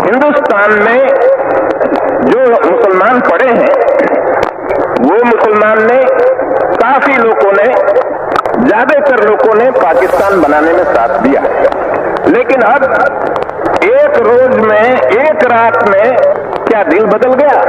हिंदुस्तान में जो मुसलमान पड़े हैं वो मुसलमान ने, काफी लोगों ने, ज्यादातर लोगों ने पाकिस्तान बनाने में साथ दिया। लेकिन अब एक रोज में, एक रात में क्या दिल बदल गया,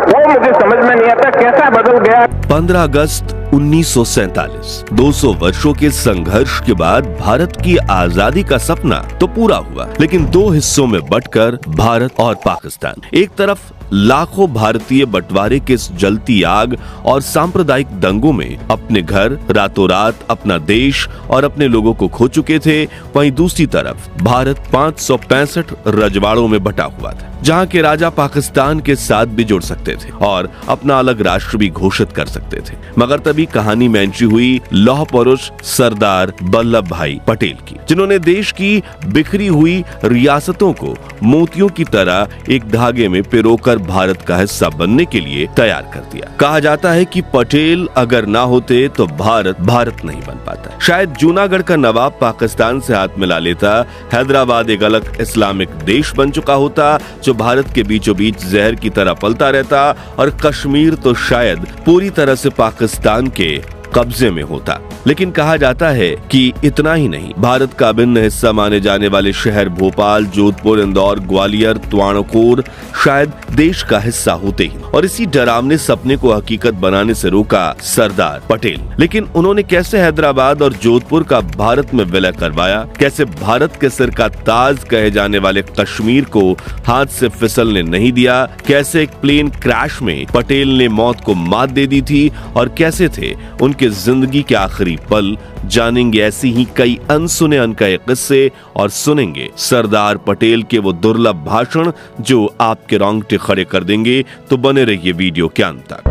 वो मुझे समझ में नहीं आता कैसा बदल गया। 15 अगस्त 1947, 200 वर्षों के संघर्ष के बाद भारत की आजादी का सपना तो पूरा हुआ, लेकिन दो हिस्सों में बंटकर भारत और पाकिस्तान। एक तरफ लाखों भारतीय बंटवारे के इस जलती आग और सांप्रदायिक दंगों में अपने घर, रातों रात अपना देश और अपने लोगों को खो चुके थे, वहीं दूसरी तरफ भारत 565 रजवाड़ों में बटा हुआ था, जहां के राजा पाकिस्तान के साथ भी जुड़ सकते थे और अपना अलग राष्ट्र भी घोषित कर सकते थे। मगर तभी कहानी में एंट्री हुई लौह पुरुष सरदार वल्लभ भाई पटेल की, जिन्होंने देश की बिखरी हुई रियासतों को मोतियों की तरह एक धागे में पिरोकर भारत का हिस्सा बनने के लिए तैयार कर दिया। कहा जाता है कि पटेल अगर ना होते तो भारत नहीं बन पाता। शायद जूनागढ़ का नवाब पाकिस्तान से हाथ मिला लेता, हैदराबाद एक अलग इस्लामिक देश बन चुका होता जो भारत के बीचों बीच जहर की तरह पलता रहता, और कश्मीर तो शायद पूरी तरह से पाकिस्तान के कब्जे में होता। लेकिन कहा जाता है कि इतना ही नहीं, भारत का अभिन्न हिस्सा माने जाने वाले शहर भोपाल, जोधपुर, इंदौर, ग्वालियर, त्वाणकोर शायद देश का हिस्सा होते ही, और इसी डरावने सपने को हकीकत बनाने से रोका सरदार पटेल। लेकिन उन्होंने कैसे हैदराबाद और जोधपुर का भारत में विलय करवाया, कैसे भारत के सिर का ताज कहे जाने वाले कश्मीर को हाथ से फिसलने नहीं दिया, कैसे एक प्लेन क्रैश में पटेल ने मौत को मात दे दी थी, और कैसे थे उनके जिंदगी के आखिरी पल, जानेंगे ऐसी ही कई अनसुने अनकहे किस्से और सुनेंगे सरदार पटेल के वो दुर्लभ भाषण जो आपके रोंगटे खड़े कर देंगे। तो बने रहिए वीडियो के अंत तक।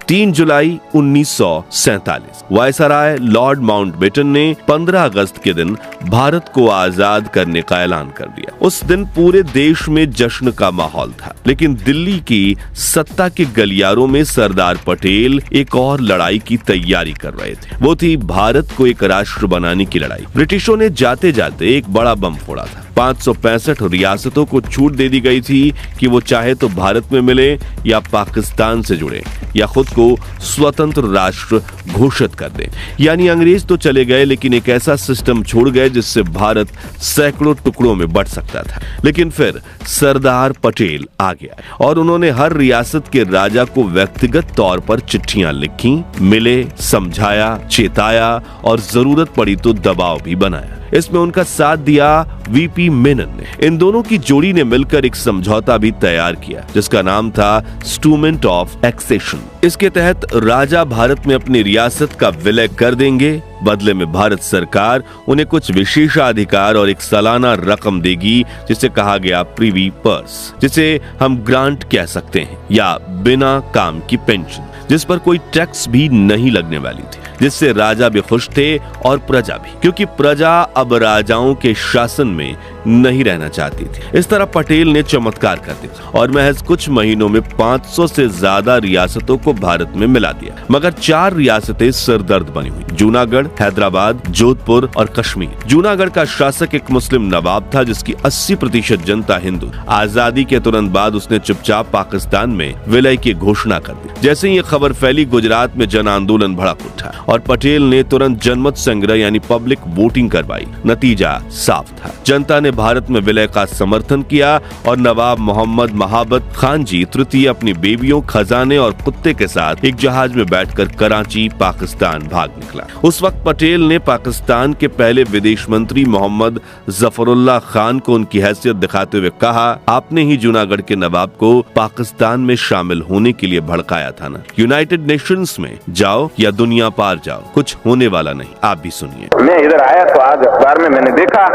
3 जुलाई 1947 वायसराय लॉर्ड माउंटबेटन ने 15 अगस्त के दिन भारत को आजाद करने का ऐलान कर दिया। उस दिन पूरे देश में जश्न का माहौल था, लेकिन दिल्ली की सत्ता के गलियारों में सरदार पटेल एक और लड़ाई की तैयारी कर रहे थे। वो थी भारत को एक राष्ट्र बनाने की लड़ाई। ब्रिटिशों ने जाते जाते एक बड़ा बम फोड़ा था। 565 रियासतों को छूट दे दी गई थी कि वो चाहे तो भारत में मिले या पाकिस्तान से जुड़े या खुद को स्वतंत्र राष्ट्र घोषित कर दे। यानी अंग्रेज तो चले गए, लेकिन एक ऐसा सिस्टम छोड़ गए जिससे भारत सैकड़ों टुकड़ों में बंट सकता था। लेकिन फिर सरदार पटेल आ गया और उन्होंने हर रियासत के राजा को व्यक्तिगत तौर पर चिट्ठियां लिखी, मिले, समझाया, चेताया और जरूरत पड़ी तो दबाव भी बनाया। इसमें उनका साथ दिया वीपी मेनन ने। इन दोनों की जोड़ी ने मिलकर एक समझौता भी तैयार किया जिसका नाम था इंस्ट्रूमेंट ऑफ एक्सेशन। इसके तहत राजा भारत में अपनी रियासत का विलय कर देंगे, बदले में भारत सरकार उन्हें कुछ विशेषाधिकार और एक सालाना रकम देगी जिसे कहा गया प्रिवी पर्स, जिसे हम ग्रांट कह सकते हैं, या बिना काम की पेंशन, जिस पर कोई टैक्स भी नहीं लगने वाली थी, जिससे राजा भी खुश थे और प्रजा भी, क्योंकि प्रजा अब राजाओं के शासन में नहीं रहना चाहती थी। इस तरह पटेल ने चमत्कार कर दिया और महज कुछ महीनों में 500 से ज्यादा रियासतों को भारत में मिला दिया। मगर 4 रियासतें सरदर्द बनी हुई, जूनागढ़, हैदराबाद, जोधपुर और कश्मीर। जूनागढ़ का शासक एक मुस्लिम नवाब था जिसकी 80% जनता हिंदू। आजादी के तुरंत बाद उसने चुपचाप पाकिस्तान में विलय की घोषणा कर दी। जैसे ही ये खबर फैली, गुजरात में जन आंदोलन भड़क उठा और पटेल ने तुरंत जनमत संग्रह यानी पब्लिक वोटिंग करवाई। नतीजा साफ था, जनता ने भारत में विलय का समर्थन किया और नवाब मोहम्मद महाबत खान जी तृतीय अपनी बेबियों, खजाने और कुत्ते के साथ एक जहाज में बैठकर कराची, पाकिस्तान भाग निकला। उस वक्त पटेल ने पाकिस्तान के पहले विदेश मंत्री मोहम्मद जफरुल्लाह खान को उनकी हैसियत दिखाते हुए कहा, आपने ही जूनागढ़ के नवाब को पाकिस्तान में शामिल होने के लिए भड़काया था ना, यूनाइटेड नेशंस में जाओ या दुनिया पार जाओ, कुछ होने वाला नहीं। आप भी सुनिए। मैं इधर आया तो आज अखबार में मैंने देखा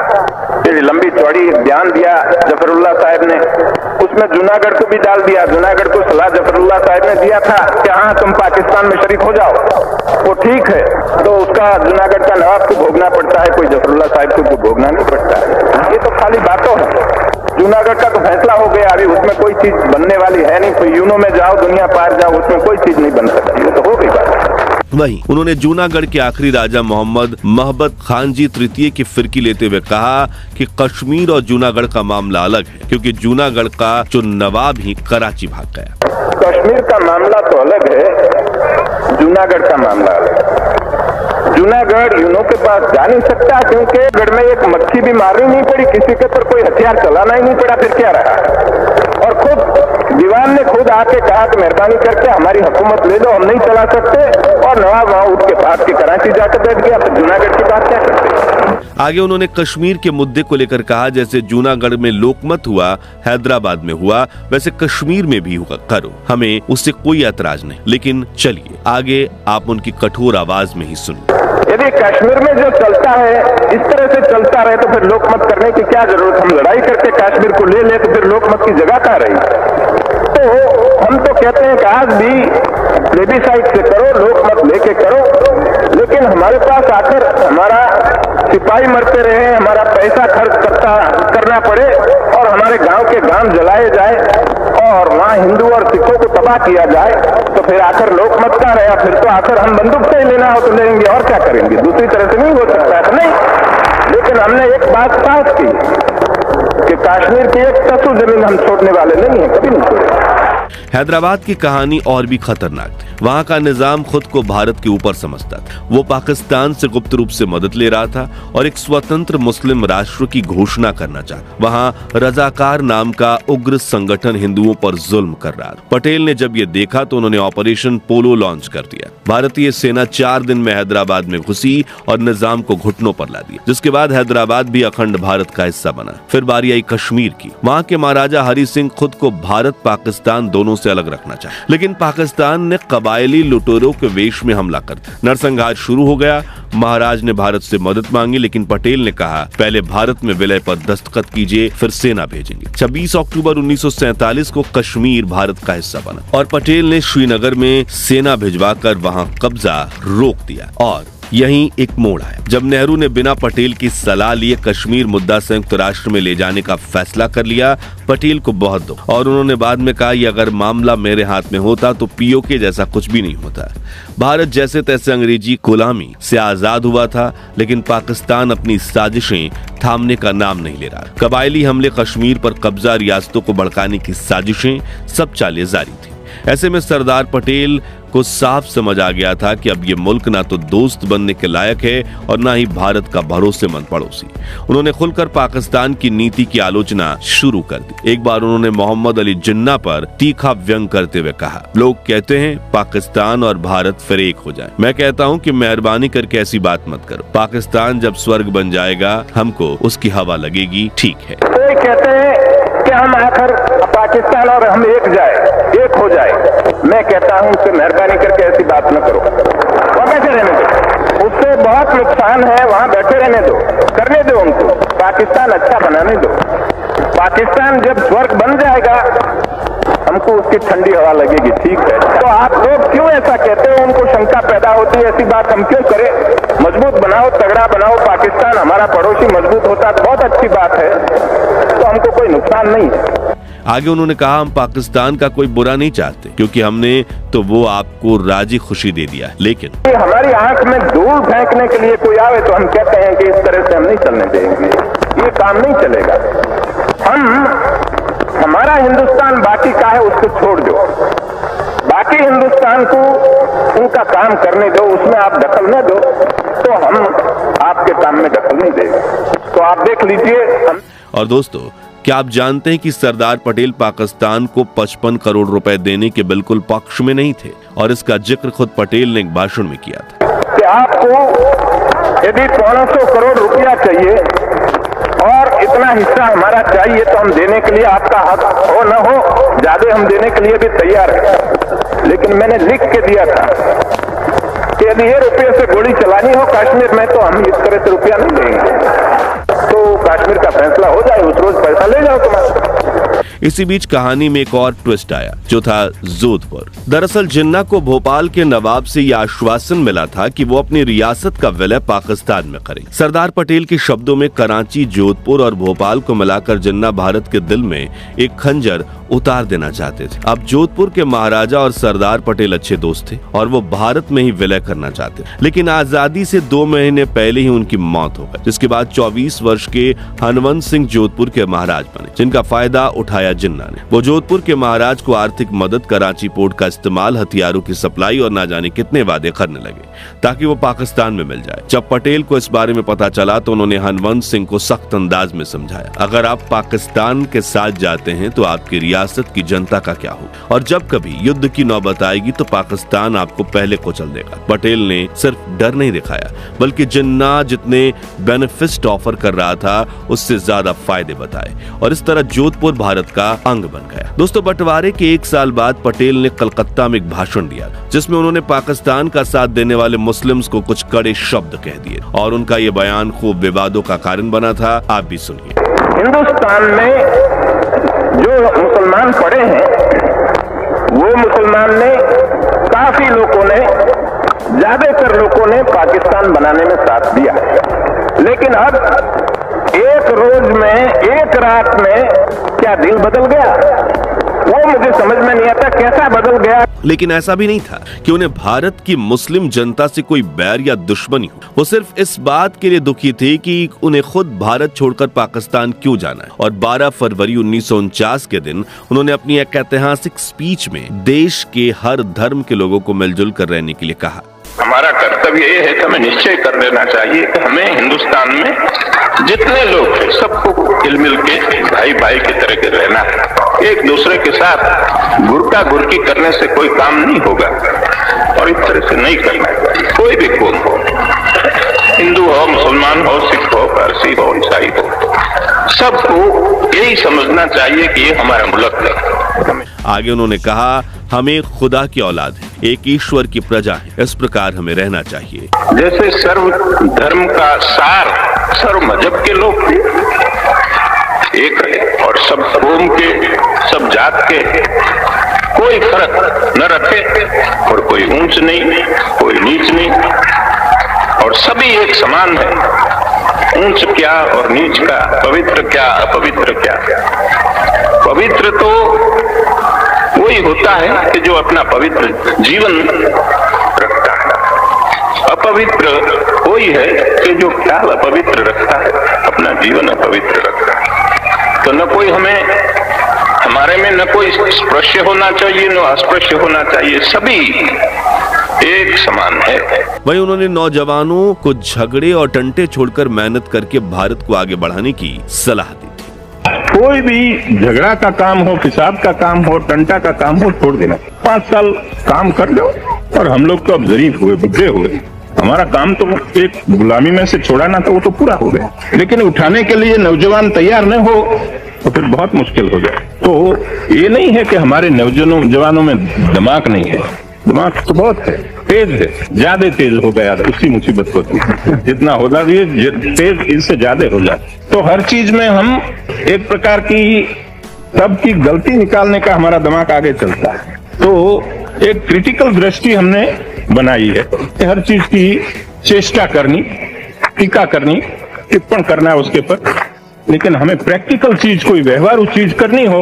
लंबी चौड़ी बयान दिया जफरुल्लाह साहब ने, उसमें जूनागढ़ को भी डाल दिया। जूनागढ़ को सलाह जफरुल्लाह साहब ने दिया था कि हाँ तुम पाकिस्तान में शरीक हो जाओ, वो ठीक है, तो उसका जूनागढ़ का नवाब को भोगना पड़ता है, कोई जफरुल्लाह साहब को भोगना नहीं पड़ता है। ये तो खाली बातों है। जूनागढ़ का तो फैसला हो गया, अभी उसमें कोई चीज बनने वाली है नहीं। तो यूनो में जाओ, दुनिया पार जाओ, उसमें कोई चीज नहीं बन सकती, ये तो हो गई बात। वहीं उन्होंने जूनागढ़ के आखिरी राजा मोहम्मद महबत खान जी तृतीय की फिरकी लेते हुए कहा कि कश्मीर और जूनागढ़ का मामला अलग है, क्योंकि जूनागढ़ का जो नवाब ही कराची भाग गया। कश्मीर का मामला तो अलग है, जूनागढ़ का मामला अलग है। जूनागढ़ यूनो के पास जा नहीं सकता, क्योंकि गढ़ में एक मक्खी भी मारनी नहीं पड़ी, किसी के ऊपर कोई हथियार चलाना ही नहीं पड़ा, फिर क्या रहा। और खुद दीवान ने खुद आके कहा कि मेहरबानी करके हमारी हुकूमत ले लो, हम नहीं चला सकते, और नवाब वहां उठ के भाग के कराची जाकर बैठ गया। फिर जूनागढ़ की बात क्या करते। आगे उन्होंने कश्मीर के मुद्दे को लेकर कहा, जैसे जूनागढ़ में लोकमत हुआ, हैदराबाद में हुआ, वैसे कश्मीर में भी हुआ करो, हमें उससे कोई ऐतराज नहीं। लेकिन चलिए आगे आप उनकी कठोर आवाज में ही सुनिए। यदि कश्मीर में जो चलता है इस तरह से चलता रहे तो फिर लोकमत करने की क्या जरूरत। हम लड़ाई करके कश्मीर को ले ले तो फिर लोकमत की जगह कहाँ रही। तो हम तो कहते हैं कि आज भी प्लेबिसाइट से करो, लोकमत लेके करो, लेकिन हमारे पास आकर हमारा सिपाही मरते रहे, हमारा पैसा खर्च करना पड़े और हमारे गांव के गांव जलाए जाए और वहां हिंदू और सिखों को तबाह किया जाए, तो फिर आकर लोकमत का रहा। फिर तो आकर हम बंदूक से ही लेना हो तो लेंगे, और क्या करेंगे, दूसरी तरह से नहीं हो सकता है। नहीं, लेकिन हमने एक बात साफ की कि कश्मीर की एक तसु जमीन हम छोड़ने वाले नहीं है, कभी नहीं छोड़ेंगे। हैदराबाद की कहानी और भी खतरनाक थी। वहाँ का निजाम खुद को भारत के ऊपर समझता था। वो पाकिस्तान से गुप्त रूप से मदद ले रहा था और एक स्वतंत्र मुस्लिम राष्ट्र की घोषणा करना चाहता। वहाँ रजाकार नाम का उग्र संगठन हिंदुओं पर जुल्म कर रहा था। पटेल ने जब ये देखा तो उन्होंने ऑपरेशन पोलो लॉन्च कर दिया। भारतीय सेना 4 दिन में हैदराबाद में घुसी और निजाम को घुटनों पर ला दिया, जिसके बाद हैदराबाद भी अखंड भारत का हिस्सा बना। फिर बारी आई कश्मीर की। वहाँ के महाराजा हरि सिंह खुद को भारत पाकिस्तान दोनों से अलग रखना चाहे, लेकिन पाकिस्तान ने कबायली लुटेरों के वेश में हमला कर दिया। नरसंहार शुरू हो गया। महाराज ने भारत से मदद मांगी, लेकिन पटेल ने कहा पहले भारत में विलय पर दस्तखत कीजिए, फिर सेना भेजेंगे। 26 अक्टूबर 1947 को कश्मीर भारत का हिस्सा बना और पटेल ने श्रीनगर में सेना भिजवाकर वहां कब्जा रोक दिया। और यहीं एक मोड़ आया जब नेहरू ने बिना पटेल की सलाह लिए कश्मीर मुद्दा संयुक्त राष्ट्र में ले जाने का फैसला कर लिया। पटेल को बहुत दुख, और उन्होंने बाद में कहा, ये अगर मामला मेरे हाथ में होता तो पीओके जैसा कुछ भी नहीं होता। भारत जैसे तैसे अंग्रेजी गुलामी से आजाद हुआ था, लेकिन पाकिस्तान अपनी साजिशें थामने का नाम नहीं ले रहा। कबायली हमले, कश्मीर पर कब्जा, रियासतों को भड़काने की साजिशें, सब चालें जारी थी। ऐसे में सरदार पटेल को साफ समझ आ गया था कि अब ये मुल्क ना तो दोस्त बनने के लायक है और ना ही भारत का भरोसेमंद पड़ोसी। उन्होंने खुलकर पाकिस्तान की नीति की आलोचना शुरू कर दी। एक बार उन्होंने मोहम्मद अली जिन्ना पर तीखा व्यंग करते हुए कहा, लोग कहते हैं पाकिस्तान और भारत फिर एक हो जाए। मैं कहता हूं कि मेहरबानी करके ऐसी बात मत करो। पाकिस्तान जब स्वर्ग बन जाएगा हमको उसकी हवा लगेगी, ठीक है। कोई कहते हैं कि हम आकर पाकिस्तान और हम एक हो जाए। मैं कहता हूं उससे मेहरबानी करके ऐसी बात न करो, वहां बैठे रहने दो। उससे बहुत नुकसान है, वहां बैठे रहने दो, करने दो उनको, पाकिस्तान अच्छा बनाने दो। पाकिस्तान जब स्वर्ग बन जाएगा हमको उसकी ठंडी हवा लगेगी, ठीक है। तो आप लोग क्यों ऐसा कहते हो, उनको शंका पैदा होती है, ऐसी बात हम क्यों करें। मजबूत बनाओ, तगड़ा बनाओ, पाकिस्तान हमारा पड़ोसी मजबूत होता तो बहुत अच्छी बात है, तो हमको कोई नुकसान नहीं है। आगे उन्होंने कहा, हम पाकिस्तान का कोई बुरा नहीं चाहते, क्योंकि हमने तो वो आपको राजी खुशी दे दिया, लेकिन हमारी आंख में धूल फेंकने के लिए कोई आवे तो हम कहते हैं कि इस तरह से हम नहीं चलने देंगे, ये काम नहीं चलेगा। हमारा हिंदुस्तान बाकी का है, उसको छोड़ दो, बाकी हिंदुस्तान को उनका काम करने दो, उसमें आप दखल न दो, तो हम आपके काम में दखल नहीं देंगे। तो आप देख लीजिए। और दोस्तों, क्या आप जानते हैं कि सरदार पटेल पाकिस्तान को 55 करोड़ रुपए देने के बिल्कुल पक्ष में नहीं थे, और इसका जिक्र खुद पटेल ने एक भाषण में किया था कि आपको यदि 500 करोड़ रुपया चाहिए और इतना हिस्सा हमारा चाहिए तो हम देने के लिए, आपका हक हो न हो, ज्यादा हम देने के लिए भी तैयार है। लेकिन मैंने लिख के दिया था कि यदि ये रुपये से गोली चलानी हो कश्मीर में तो हम इस तरह से रुपया नहीं देंगे। तो कश्मीर का फैसला हो जाए, उस रोज पैसा ले जाओ तुम्हारा। इसी बीच कहानी में एक और ट्विस्ट आया, जो था जोधपुर। दरअसल जिन्ना को भोपाल के नवाब से यह आश्वासन मिला था कि वो अपनी रियासत का विलय पाकिस्तान में करें। सरदार पटेल के शब्दों में कराची, जोधपुर और भोपाल को मिलाकर जिन्ना भारत के दिल में एक खंजर उतार देना चाहते थे। अब जोधपुर के महाराजा और सरदार पटेल अच्छे दोस्त थे और वो भारत में ही विलय करना चाहते थे, लेकिन आजादी से 2 महीने पहले ही उनकी मौत हो गई, जिसके बाद 24 वर्ष के हनवंत सिंह जोधपुर के महाराज बने, जिनका फायदा उठाया जिन्ना ने। वो जोधपुर के महाराज को आर्थिक मदद, कराची पोर्ट का इस्तेमाल, हथियारों की सप्लाई और ना जाने कितने वादे करने लगे ताकि वो पाकिस्तान में मिल जाए। जब पटेल को इस बारे में पता चला तो उन्होंने हनवंत सिंह को सख्त अंदाज में समझाया, अगर आप पाकिस्तान के साथ जाते हैं तो आपकी रियासत की जनता का क्या हो, और जब कभी युद्ध की नौबत आएगी तो पाकिस्तान आपको पहले कुचल देगा। पटेल ने सिर्फ डर नहीं दिखाया, बल्कि जिन्ना जितने बेनिफिट ऑफर कर रहा था उससे ज्यादा फायदे बताए, और इस तरह जोधपुर भारत का अंग बन गया। दोस्तों, बंटवारे के 1 साल बाद पटेल ने कलकत्ता में एक भाषण दिया, जिसमें उन्होंने पाकिस्तान का साथ देने वाले मुस्लिम्स को कुछ कड़े शब्द कह दिए, और उनका ये बयान खूब विवादों का कारण बना था। आप भी सुनिए। हिंदुस्तान में जो मुसलमान पड़े हैं, वो मुसलमान ने, काफी लोगों ने, ज्यादातर लोगों ने पाकिस्तान बनाने में साथ दिया, लेकिन अब एक रोज में, एक रात में क्या दिल बदल गया, वो मुझे समझ में नहीं आता कैसा बदल गया। लेकिन ऐसा भी नहीं था कि उन्हें भारत की मुस्लिम जनता से कोई बैर या दुश्मनी हो। वो सिर्फ इस बात के लिए दुखी थे कि उन्हें खुद भारत छोड़कर पाकिस्तान क्यों जाना है। और 12 फरवरी 1949 के दिन उन्होंने अपनी एक ऐतिहासिक स्पीच में देश के हर धर्म के लोगों को मिलजुल कर रहने के लिए कहा। हमारा कर्तव्य ये है कि हमें निश्चय कर लेना चाहिए कि हमें हिंदुस्तान में जितने लोग हैं सबको मिल के भाई भाई की तरह के रहना है। एक दूसरे के साथ गुरका गुरकी करने से कोई काम नहीं होगा, और इस तरह से नहीं करना है। कोई भी कौम हो, हिंदू हो, मुसलमान हो, सिख हो, पारसी हो, ईसाई हो, सबको यही समझना चाहिए कि ये हमारा मुल्क है। आगे उन्होंने कहा, हम एक खुदा की औलाद हैं, एक ईश्वर की प्रजा है, इस प्रकार हमें रहना चाहिए। जैसे सर्व धर्म का सार सर्व मजहब के लोग थे, एक है, और सब कौम के, सब जात के कोई फर्क न रखे, और कोई ऊंच नहीं, कोई नीच नहीं, और सभी एक समान है। ऊंच क्या और नीच का, पवित्र क्या अपवित्र क्या। पवित्र तो वही होता है कि जो अपना पवित्र जीवन रखता है, अपवित्र वही है कि जो ख्याल अपवित्र रखता है, अपना जीवन अपवित्र रखता है। तो न कोई हमारे में न कोई स्पृश्य होना चाहिए, न अस्पृश्य होना चाहिए, सभी एक समान है। वहीं उन्होंने नौजवानों को झगड़े और टंटे छोड़कर मेहनत करके भारत को आगे बढ़ाने की सलाह दी। कोई भी झगड़ा का काम हो, फिसाद का काम हो, टंटा का काम हो, छोड़ देना। 5 साल काम कर लो, और हम लोग तो अब जरीफ हुए, बुढ़े हुए, हमारा काम तो एक गुलामी में से छोड़ाना था, वो तो पूरा हो गया। लेकिन उठाने के लिए नौजवान तैयार न हो तो फिर बहुत मुश्किल हो जाए। तो ये नहीं है कि हमारे नौजवानों में दिमाग नहीं है, दिमाग तो बहुत है, तेज है, ज्यादा तेज हो गया, उसी मुसीबत होती है। जितना हो जाए ये तेज, इससे ज्यादा हो जाए। तो हर चीज में हम एक प्रकार की सबकी गलती निकालने का हमारा दिमाग आगे चलता है। तो एक क्रिटिकल दृष्टि हमने बनाई है कि हर चीज की चेष्टा करनी, टीका करनी, टिप्पण करना है उसके पर, लेकिन हमें प्रैक्टिकल चीज, कोई व्यवहारू चीज करनी हो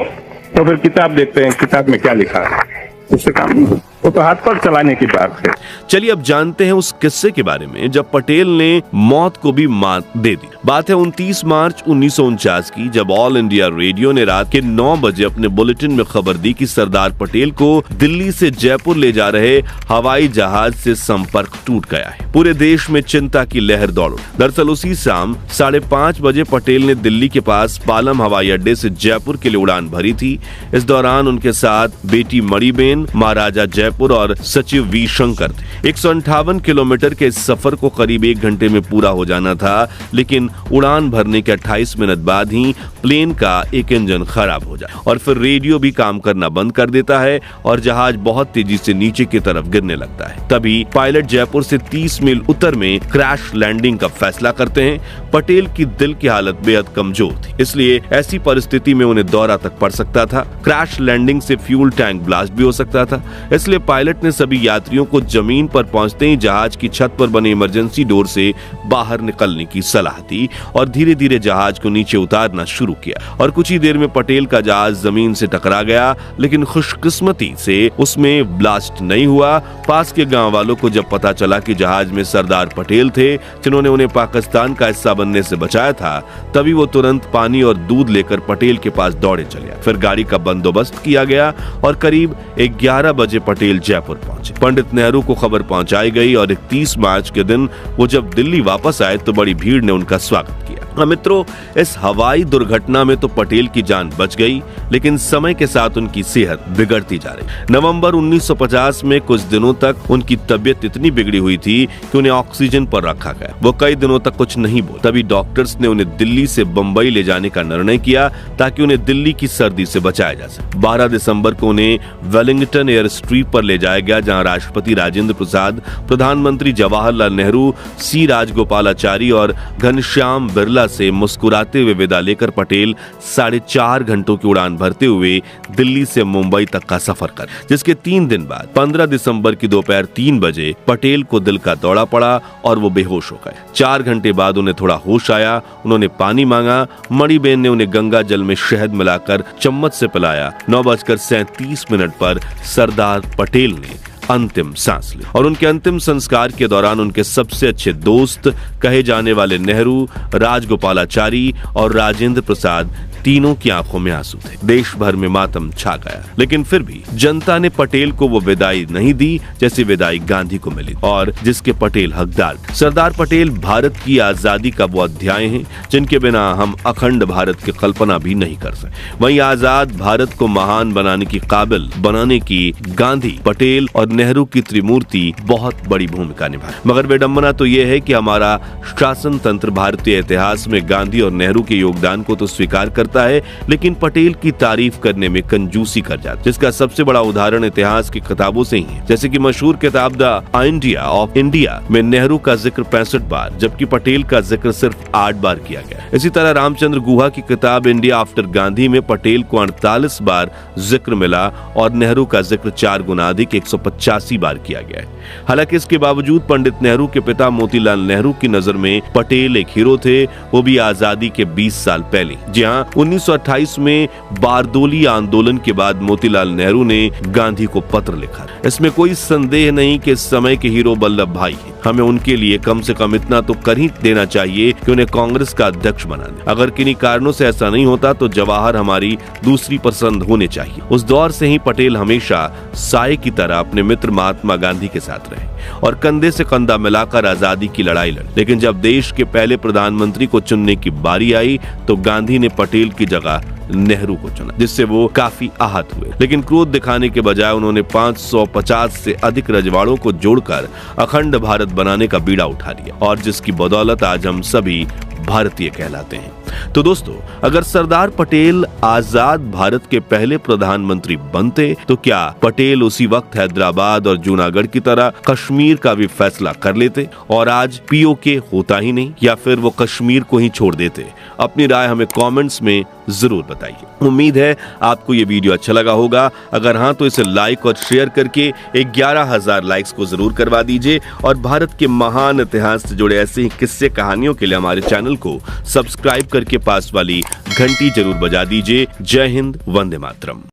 तो फिर किताब देखते हैं, किताब में क्या लिखा है, उससे काम नहीं हो, वो तो हाथ पर चलाने की बात है। चलिए अब जानते हैं उस किस्से के बारे में जब पटेल ने मौत को भी मात दे दी। बात है 29 मार्च 1949 की, जब ऑल इंडिया रेडियो ने रात के 9 बजे अपने बुलेटिन में खबर दी कि सरदार पटेल को दिल्ली से जयपुर ले जा रहे हवाई जहाज से संपर्क टूट गया है। पूरे देश में चिंता की लहर दौड़ उठी। दरअसल उसी शाम 5:30 बजे पटेल ने दिल्ली के पास पालम हवाई अड्डे से जयपुर के लिए उड़ान भरी थी। इस दौरान उनके साथ बेटी मणिबेन, महाराजा जयपुर और सचिव वी शंकर थे। 158 किलोमीटर के इस सफर को करीब 1 घंटे में पूरा हो जाना था, लेकिन उड़ान भरने के 28 मिनट बाद ही प्लेन का एक इंजन खराब हो जाए और फिर रेडियो भी काम करना बंद कर देता है और जहाज बहुत तेजी से नीचे की तरफ गिरने लगता है। तभी पायलट जयपुर से 30 मील उत्तर में क्रैश लैंडिंग का फैसला करते हैं। पटेल की दिल की हालत बेहद कमजोर थी, इसलिए ऐसी परिस्थिति में उन्हें दौरा तक पड़ सकता था। क्रैश लैंडिंग से फ्यूल टैंक ब्लास्ट भी हो सकता था, इसलिए पायलट ने सभी यात्रियों को जमीन पर पहुंचते ही जहाज की छत पर बने इमरजेंसी डोर से बाहर निकलने की सलाह दी और धीरे धीरे जहाज को नीचे उतारना शुरू किया। और कुछ ही देर में पटेल का जहाज जमीन से टकरा गया, लेकिन खुशकिस्मती से उसमें ब्लास्ट नहीं हुआ। पास के गांव वालों को जब पता चला कि जहाज में सरदार पटेल थे जिन्होंने उन्हें पाकिस्तान का हिस्सा बनने से बचाया था, तभी वो तुरंत पानी और दूध लेकर पटेल के पास दौड़े चले। फिर गाड़ी का बंदोबस्त किया गया और करीब 11 बजे पटेल जयपुर पहुंचे। पंडित नेहरू को खबर पहुंचाई गई और 31 मार्च के दिन वो जब दिल्ली वापस आए तो बड़ी भीड़ ने उनका स्वागत किया। मित्रों, इस हवाई दुर्घटना में तो पटेल की जान बच गई, लेकिन समय के साथ उनकी सेहत बिगड़ती जा रही। नवंबर 1950 में कुछ दिनों तक उनकी तबीयत इतनी बिगड़ी हुई थी कि उन्हें ऑक्सीजन पर रखा गया। वो कई दिनों तक कुछ नहीं बोले। तभी डॉक्टर्स ने उन्हें दिल्ली से बंबई ले जाने का निर्णय किया ताकि उन्हें दिल्ली की सर्दी से बचाया जा सके। 12 दिसंबर को उन्हें वेलिंगटन एयर स्ट्रिप पर ले जाया गया, जहां राष्ट्रपति राजेंद्र प्रसाद, प्रधानमंत्री जवाहरलाल नेहरू, सी राजगोपालाचारी और घनश्याम बिरला से मुस्कुराते हुए विदा लेकर पटेल 4.5 घंटों की उड़ान भरते हुए दिल्ली से मुंबई तक का सफर कर, जिसके 3 दिन बाद 15 दिसंबर की दोपहर 3 बजे पटेल को दिल का दौरा पड़ा और वो बेहोश हो गए। 4 घंटे बाद उन्हें थोड़ा होश आया। उन्होंने पानी मांगा। मणिबेन ने उन्हें गंगा जल में शहद मिलाकर चम्मच से पिलाया। 9:37 पर सरदार पटेल ने अंतिम सांस ली और उनके अंतिम संस्कार के दौरान उनके सबसे अच्छे दोस्त कहे जाने वाले नेहरू, राजगोपालाचारी और राजेंद्र प्रसाद तीनों की आंखों में आंसू थे। देश भर में मातम छा गया, लेकिन फिर भी जनता ने पटेल को वो विदाई नहीं दी जैसी विदाई गांधी को मिली और जिसके पटेल हकदार। सरदार पटेल भारत की आजादी का वो अध्याय हैं जिनके बिना हम अखंड भारत की कल्पना भी नहीं कर सकते। वहीं आजाद भारत को महान बनाने की काबिल बनाने की गांधी, पटेल और नेहरू की त्रिमूर्ति बहुत बड़ी भूमिका निभाई। मगर विडंबना तो यह है कि हमारा शासन तंत्र भारतीय इतिहास में गांधी और नेहरू के योगदान को तो स्वीकार करता है, लेकिन पटेल की तारीफ करने में कंजूसी कर जाता है, जिसका सबसे बड़ा उदाहरण इतिहास की किताबों से ही है। जैसे कि मशहूर किताब द आइडिया ऑफ इंडिया में नेहरू का जिक्र 65 बार, जबकि पटेल का जिक्र सिर्फ 8 बार किया गया। इसी तरह रामचंद्र गुहा की किताब इंडिया आफ्टर गांधी में पटेल को 48 बार जिक्र मिला और नेहरू का जिक्र 4 गुना अधिक 185 बार किया गया है। हालांकि इसके बावजूद पंडित नेहरू के पिता मोतीलाल नेहरू की नजर में पटेल एक हीरो थे, वो भी आजादी के 20 साल पहले। जी हाँ, 1928 में बारदोली आंदोलन के बाद मोतीलाल नेहरू ने गांधी को पत्र लिखा। इसमें कोई संदेह नहीं कि इस समय के हीरो वल्लभ भाई हैं। हमें उनके लिए कम से कम इतना तो कर ही देना चाहिए कि उन्हें कांग्रेस का अध्यक्ष बना दे। अगर किन्हीं कारणों से ऐसा नहीं होता तो जवाहर हमारी दूसरी पसंद होने चाहिए। उस दौर से ही पटेल हमेशा साए की तरह अपने मित्र महात्मा गांधी के साथ रहे और कंधे से कंधा मिलाकर आजादी की लड़ाई लड़ी। लेकिन जब देश के पहले प्रधानमंत्री को चुनने की बारी आई तो गांधी ने पटेल की जगह नेहरू को चुना, जिससे वो काफी आहत हुए। लेकिन क्रोध दिखाने के बजाय उन्होंने 550 से अधिक रजवाड़ों को जोड़कर अखंड भारत बनाने का बीड़ा उठा लिया और जिसकी बदौलत आज हम सभी भारतीय कहलाते हैं। तो दोस्तों, अगर सरदार पटेल आजाद भारत के पहले प्रधानमंत्री बनते तो क्या पटेल उसी वक्त हैदराबाद और जूनागढ़ की तरह कश्मीर का भी फैसला कर लेते और आज पीओके होता ही नहीं, या फिर वो कश्मीर को ही छोड़ देते? अपनी राय हमें कमेंट्स में जरूर बताइए। उम्मीद है आपको ये वीडियो अच्छा लगा होगा। अगर हाँ तो इसे लाइक और शेयर करके 11,000 लाइक्स को जरूर करवा दीजिए और भारत के महान इतिहास से जुड़े ऐसे ही किस्से कहानियों के लिए हमारे चैनल को सब्सक्राइब करके पास वाली घंटी जरूर बजा दीजिए। जय हिंद, वंदे मातरम।